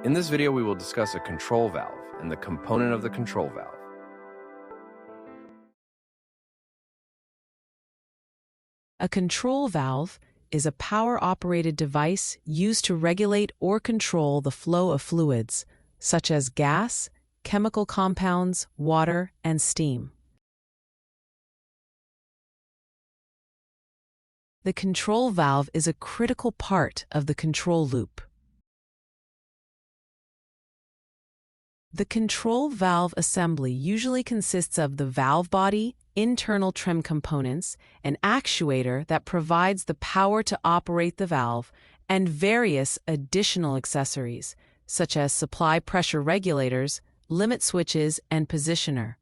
In this video, we will discuss a control valve and the component of the control valve. A control valve is a power-operated device used to regulate or control the flow of fluids, such as gas, chemical compounds, water, and steam. The control valve is a critical part of the control loop. The control valve assembly usually consists of the valve body, internal trim components, an actuator that provides the power to operate the valve, and various additional accessories, such as supply pressure regulators, limit switches, and positioner.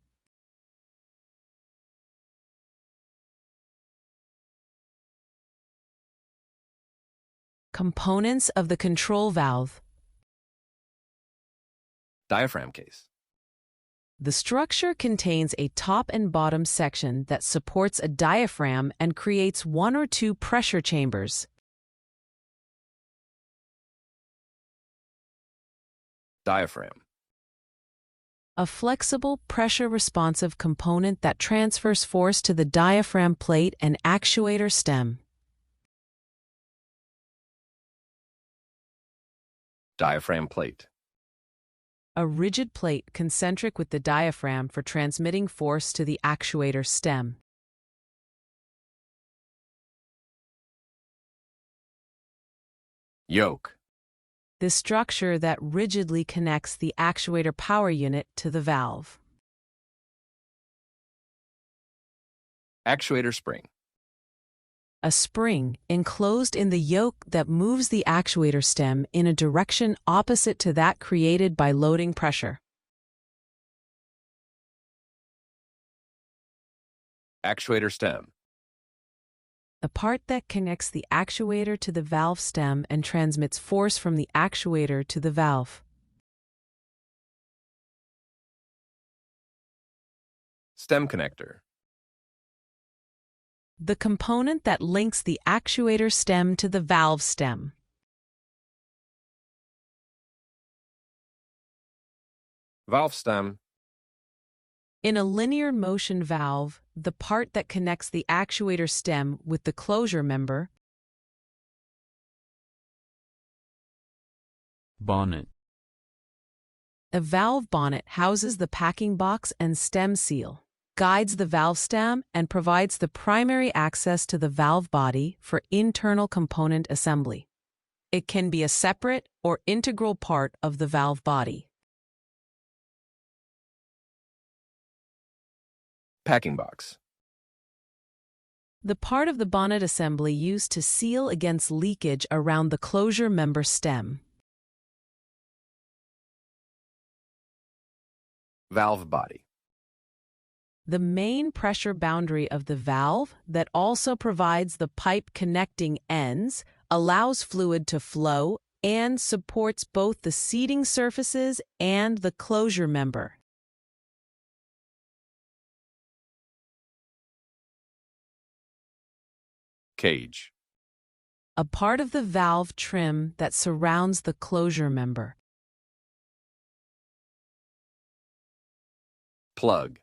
Components of the control valve. Diaphragm case. The structure contains a top and bottom section that supports a diaphragm and creates one or two pressure chambers. Diaphragm. A flexible, pressure-responsive component that transfers force to the diaphragm plate and actuator stem. Diaphragm plate. A rigid plate concentric with the diaphragm for transmitting force to the actuator stem. Yoke. The structure that rigidly connects the actuator power unit to the valve. Actuator spring. A spring enclosed in the yoke that moves the actuator stem in a direction opposite to that created by loading pressure. Actuator stem. A part that connects the actuator to the valve stem and transmits force from the actuator to the valve. Stem connector. The component that links the actuator stem to the valve stem. Valve stem. In a linear motion valve, the part that connects the actuator stem with the closure member. Bonnet. A valve bonnet houses the packing box and stem seal, guides the valve stem, and provides the primary access to the valve body for internal component assembly. It can be a separate or integral part of the valve body. Packing box. The part of the bonnet assembly used to seal against leakage around the closure member stem. Valve body. The main pressure boundary of the valve that also provides the pipe connecting ends, allows fluid to flow, and supports both the seating surfaces and the closure member. Cage. A part of the valve trim that surrounds the closure member. Plug.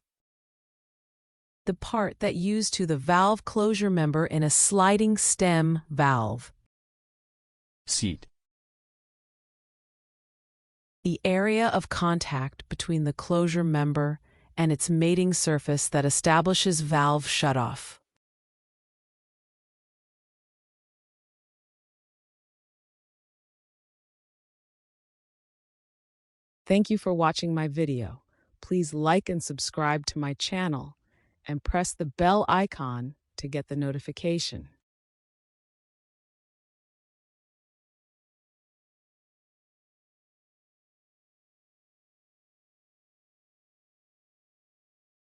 The part that used to the valve closure member in a sliding stem valve. Seat. The area of contact between the closure member and its mating surface that establishes valve shutoff. Thank you for watching my video. Please like and subscribe to my channel and press the bell icon to get the notification.